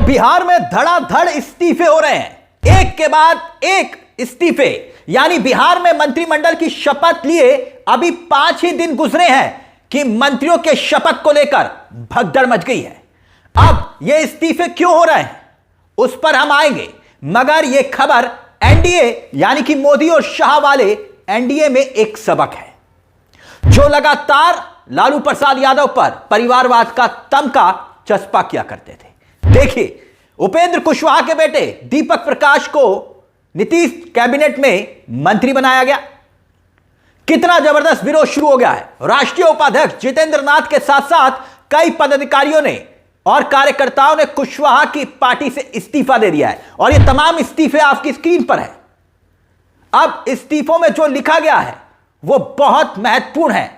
बिहार में धड़ाधड़ इस्तीफे हो रहे हैं, एक के बाद एक इस्तीफे। यानी बिहार में मंत्रिमंडल की शपथ लिए अभी 5 ही दिन गुजरे हैं कि मंत्रियों के शपथ को लेकर भगदड़ मच गई है। अब ये इस्तीफे क्यों हो रहे हैं उस पर हम आएंगे, मगर यह खबर एनडीए यानी कि मोदी और शाह वाले एनडीए में एक सबक है, जो लगातार लालू प्रसाद यादव पर परिवारवाद का तमगा चस्पा किया करते थे। देखिए, उपेंद्र कुशवाहा के बेटे दीपक प्रकाश को नीतीश कैबिनेट में मंत्री बनाया गया। कितना जबरदस्त विरोध शुरू हो गया है। राष्ट्रीय उपाध्यक्ष जितेंद्र नाथ के साथ साथ कई पदाधिकारियों ने और कार्यकर्ताओं ने कुशवाहा की पार्टी से इस्तीफा दे दिया है और ये तमाम इस्तीफे आपकी स्क्रीन पर है। अब इस्तीफों में जो लिखा गया है वो बहुत महत्वपूर्ण है,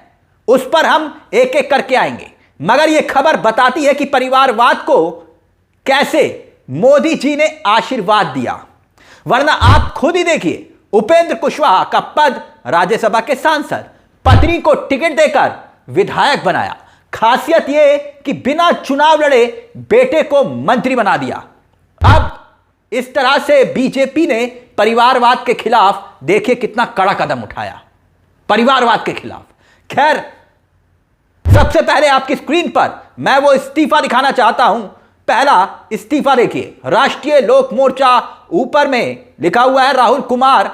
उस पर हम एक एक करके आएंगे, मगर यह खबर बताती है कि परिवारवाद को कैसे मोदी जी ने आशीर्वाद दिया। वरना आप खुद ही देखिए, उपेंद्र कुशवाहा का पद राज्यसभा के सांसद, पत्नी को टिकट देकर विधायक बनाया। खासियत यह कि बिना चुनाव लड़े बेटे को मंत्री बना दिया। अब इस तरह से बीजेपी ने परिवारवाद के खिलाफ देखिए कितना कड़ा कदम उठाया, परिवारवाद के खिलाफ। खैर, सबसे पहले आपकी स्क्रीन पर मैं वो इस्तीफा दिखाना चाहता हूं। पहला इस्तीफा देखिए, राष्ट्रीय लोक मोर्चा, ऊपर में लिखा हुआ है राहुल कुमार,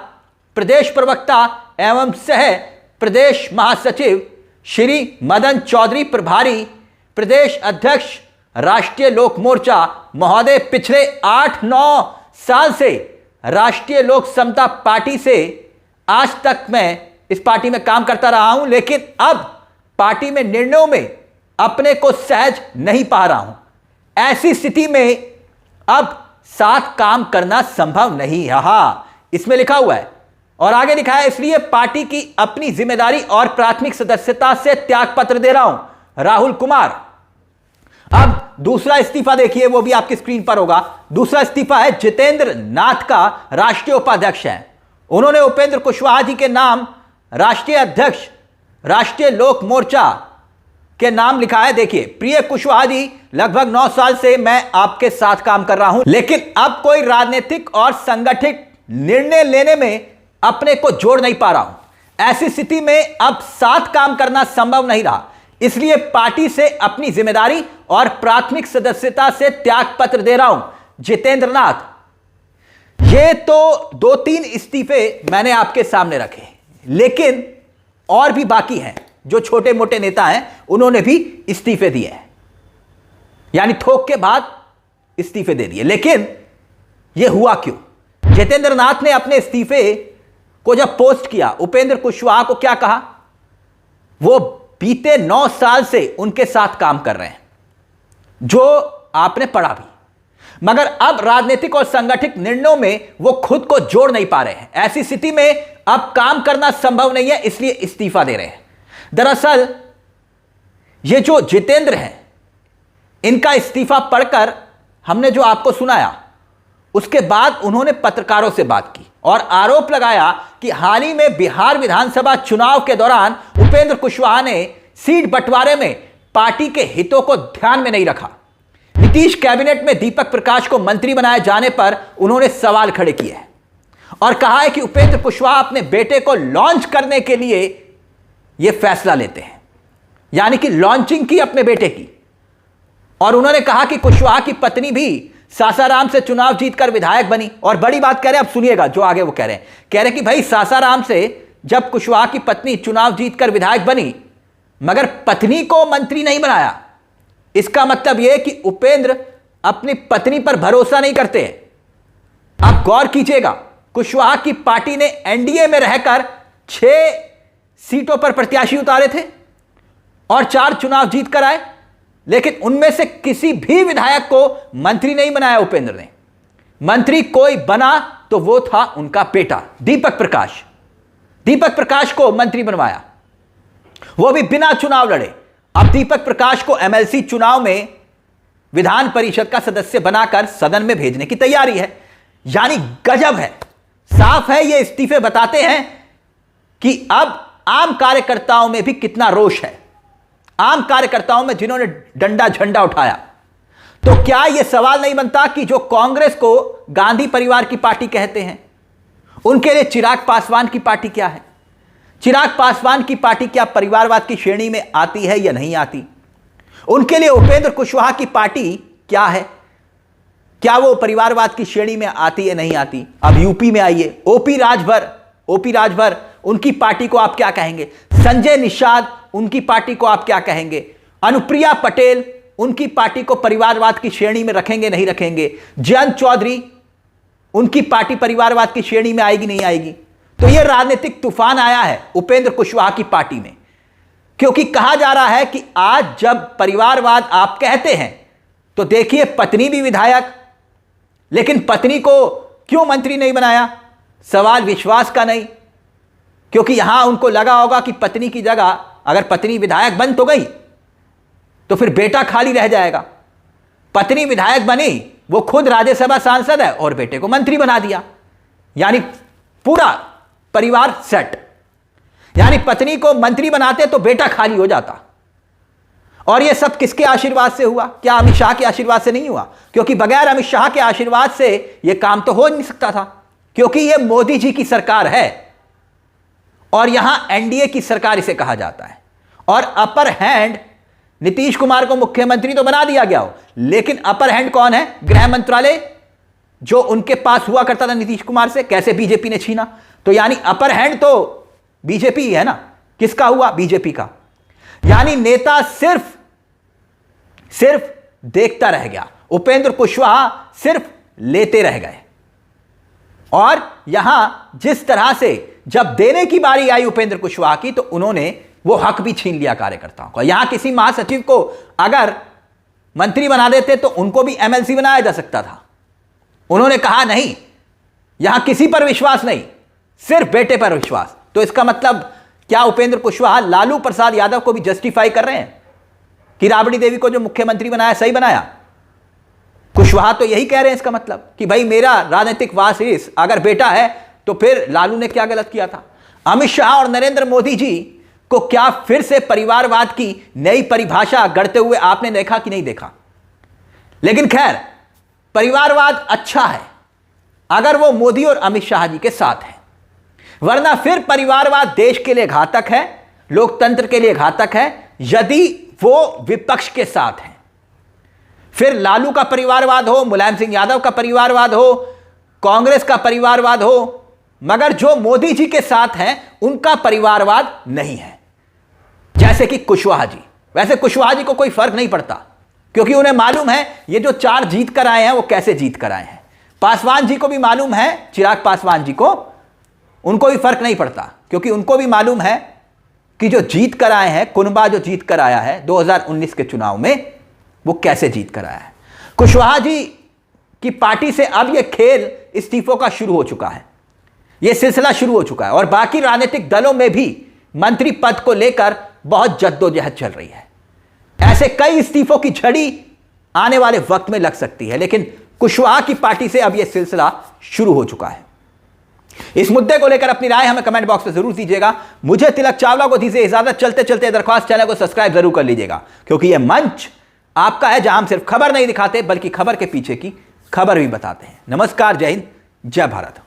प्रदेश प्रवक्ता एवं सह प्रदेश महासचिव श्री मदन चौधरी, प्रभारी प्रदेश अध्यक्ष राष्ट्रीय लोक मोर्चा महोदय। पिछले 8-9 साल से राष्ट्रीय लोक समता पार्टी से आज तक मैं इस पार्टी में काम करता रहा हूं, लेकिन अब पार्टी में निर्णयों में अपने को सहज नहीं पा रहा हूं। ऐसी स्थिति में अब साथ काम करना संभव नहीं है। हाँ, इसमें लिखा हुआ है और आगे लिखा है, इसलिए पार्टी की अपनी जिम्मेदारी और प्राथमिक सदस्यता से त्यागपत्र दे रहा हूं, राहुल कुमार। अब दूसरा इस्तीफा देखिए, वो भी आपकी स्क्रीन पर होगा। दूसरा इस्तीफा है जितेंद्र नाथ का, राष्ट्रीय उपाध्यक्ष हैं। उन्होंने उपेंद्र कुशवाहा जी के नाम राष्ट्रीय अध्यक्ष राष्ट्रीय लोक मोर्चा के नाम लिखा है। देखिए, प्रिय कुशवाहा जी, लगभग 9 साल से मैं आपके साथ काम कर रहा हूं, लेकिन अब कोई राजनीतिक और संगठित निर्णय लेने में अपने को जोड़ नहीं पा रहा हूं। ऐसी स्थिति में अब साथ काम करना संभव नहीं रहा, इसलिए पार्टी से अपनी जिम्मेदारी और प्राथमिक सदस्यता से त्यागपत्र दे रहा हूं, जितेंद्र नाथ। ये तो 2-3 इस्तीफे मैंने आपके सामने रखे, लेकिन और भी बाकी हैं। जो छोटे मोटे नेता हैं उन्होंने भी इस्तीफे दिए हैं, यानी थोक के बाद इस्तीफे दे दिए। लेकिन यह हुआ क्यों? जितेंद्र नाथ ने अपने इस्तीफे को जब पोस्ट किया, उपेंद्र कुशवाहा को क्या कहा? वो बीते 9 साल से उनके साथ काम कर रहे हैं, जो आपने पढ़ा भी, मगर अब राजनीतिक और संगठित निर्णयों में वो खुद को जोड़ नहीं पा रहे हैं। ऐसी स्थिति में अब काम करना संभव नहीं है, इसलिए इस्तीफा दे रहे हैं। दरअसल ये जो जितेंद्र हैं, इनका इस्तीफा पढ़कर हमने जो आपको सुनाया, उसके बाद उन्होंने पत्रकारों से बात की और आरोप लगाया कि हाल ही में बिहार विधानसभा चुनाव के दौरान उपेंद्र कुशवाहा ने सीट बंटवारे में पार्टी के हितों को ध्यान में नहीं रखा। नीतीश कैबिनेट में दीपक प्रकाश को मंत्री बनाए जाने पर उन्होंने सवाल खड़े किए हैं और कहा है कि उपेंद्र कुशवाहा अपने बेटे को लॉन्च करने के लिए यह फैसला लेते हैं, यानी कि लॉन्चिंग की अपने बेटे की। और उन्होंने कहा कि कुशवाहा की पत्नी भी सासाराम से चुनाव जीतकर विधायक बनी। और बड़ी बात कह रहे हैं, अब सुनिएगा जो आगे वो कह रहे हैं कि भाई सासाराम से जब कुशवाहा की पत्नी चुनाव जीतकर विधायक बनी, मगर पत्नी को मंत्री नहीं बनाया, इसका मतलब यह कि उपेंद्र अपनी पत्नी पर भरोसा नहीं करते। आप गौर कीजिएगा, कुशवाहा की पार्टी ने एनडीए में रहकर 6 सीटों पर प्रत्याशी उतारे थे और 4 चुनाव जीतकर आए, लेकिन उनमें से किसी भी विधायक को मंत्री नहीं बनाया उपेंद्र ने। मंत्री कोई बना तो वो था उनका बेटा दीपक प्रकाश। दीपक प्रकाश को मंत्री बनवाया, वो भी बिना चुनाव लड़े। अब दीपक प्रकाश को एमएलसी चुनाव में विधान परिषद का सदस्य बनाकर सदन में भेजने की तैयारी है। यानी गजब है, साफ है। ये इस्तीफे बताते हैं कि अब आम कार्यकर्ताओं में भी कितना रोष है, आम कार्यकर्ताओं में जिन्होंने डंडा झंडा उठाया। तो क्या यह सवाल नहीं बनता कि जो कांग्रेस को गांधी परिवार की पार्टी कहते हैं, उनके लिए चिराग पासवान की पार्टी क्या है? चिराग पासवान की पार्टी क्या परिवारवाद की श्रेणी में आती है या नहीं आती? उनके लिए उपेंद्र कुशवाहा की पार्टी क्या है? क्या वो परिवारवाद की श्रेणी में आती है नहीं आती? अब यूपी में आइए, ओपी राजभर उनकी पार्टी को आप क्या कहेंगे? संजय निषाद उनकी पार्टी को आप क्या कहेंगे? अनुप्रिया पटेल उनकी पार्टी को परिवारवाद की श्रेणी में रखेंगे नहीं रखेंगे? जयंत चौधरी उनकी पार्टी परिवारवाद की श्रेणी में आएगी नहीं आएगी? तो यह राजनीतिक तूफान आया है उपेंद्र कुशवाहा की पार्टी में, क्योंकि कहा जा रहा है कि आज जब परिवारवाद आप कहते हैं तो देखिए पत्नी भी विधायक, लेकिन पत्नी को क्यों मंत्री नहीं बनाया? सवाल विश्वास का नहीं, क्योंकि यहां उनको लगा होगा कि पत्नी की जगह अगर पत्नी विधायक बन तो गई तो फिर बेटा खाली रह जाएगा। पत्नी विधायक बनी, वो खुद राज्यसभा सांसद है और बेटे को मंत्री बना दिया, यानी पूरा परिवार सेट। यानी पत्नी को मंत्री बनाते तो बेटा खाली हो जाता। और यह सब किसके आशीर्वाद से हुआ? क्या अमित शाह के आशीर्वाद से नहीं हुआ? क्योंकि बगैर अमित शाह के आशीर्वाद से यह काम तो हो नहीं सकता था, क्योंकि यह मोदी जी की सरकार है और यहां एनडीए की सरकार इसे कहा जाता है। और अपर हैंड नीतीश कुमार को मुख्यमंत्री तो बना दिया गया हो, लेकिन अपर हैंड कौन है? गृह मंत्रालय, जो उनके पास हुआ करता था नीतीश कुमार से, कैसे बीजेपी ने छीना। तो यानी अपर हैंड तो बीजेपी ही है ना। किसका हुआ? बीजेपी का। यानी नेता सिर्फ देखता रह गया, उपेंद्र कुशवाहा सिर्फ लेते रह गए। और यहां जिस तरह से जब देने की बारी आई उपेंद्र कुशवाहा की, तो उन्होंने वो हक भी छीन लिया कार्यकर्ताओं का। यहां किसी महासचिव को अगर मंत्री बना देते तो उनको भी एमएलसी बनाया जा सकता था। उन्होंने कहा नहीं, यहां किसी पर विश्वास नहीं, सिर्फ बेटे पर विश्वास। तो इसका मतलब क्या उपेंद्र कुशवाहा लालू प्रसाद यादव को भी जस्टिफाई कर रहे हैं कि राबड़ी देवी को जो मुख्यमंत्री बनाया सही बनाया? कुशवाहा तो यही कह रहे हैं इसका मतलब कि भाई मेरा राजनीतिक वारिस अगर बेटा है तो फिर लालू ने क्या गलत किया था? अमित शाह और नरेंद्र मोदी जी को क्या फिर से परिवारवाद की नई परिभाषा गढ़ते हुए आपने देखा कि नहीं देखा? लेकिन खैर, परिवारवाद अच्छा है अगर वो मोदी और अमित शाह जी के साथ है, वरना फिर परिवारवाद देश के लिए घातक है, लोकतंत्र के लिए घातक है यदि वो विपक्ष के साथ है। फिर लालू का परिवारवाद हो, मुलायम सिंह यादव का परिवारवाद हो, कांग्रेस का परिवारवाद हो, मगर जो मोदी जी के साथ हैं उनका परिवारवाद नहीं है, जैसे कि कुशवाहा जी। वैसे कुशवाहा जी को कोई फर्क नहीं पड़ता, क्योंकि उन्हें मालूम है ये जो 4 जीत कर आए हैं वो कैसे जीत कर आए हैं। पासवान जी को भी मालूम है, चिराग पासवान जी को, उनको भी फर्क नहीं पड़ता, क्योंकि उनको भी मालूम है कि जो जीत कर आए हैं, कुनबा जो जीत कर आया है 2019 के चुनाव में, वो कैसे जीत कर आया है। कुशवाहा जी की पार्टी से अब यह खेल इस्तीफों का शुरू हो चुका है, यह सिलसिला शुरू हो चुका है। और बाकी राजनीतिक दलों में भी मंत्री पद को लेकर बहुत जद्दोजहद चल रही है। ऐसे कई इस्तीफों की झड़ी आने वाले वक्त में लग सकती है, लेकिन कुशवाहा की पार्टी से अब यह सिलसिला शुरू हो चुका है। इस मुद्दे को लेकर अपनी राय हमें कमेंट बॉक्स में जरूर दीजिएगा। मुझे तिलक चावला को दीजिए इजाजत। चलते चलते दरख्वास्त, चैनल को सब्सक्राइब जरूर कर लीजिएगा, क्योंकि यह मंच आपका है जहां हम सिर्फ खबर नहीं दिखाते बल्कि खबर के पीछे की खबर भी बताते हैं। नमस्कार, जय हिंद, जय भारत।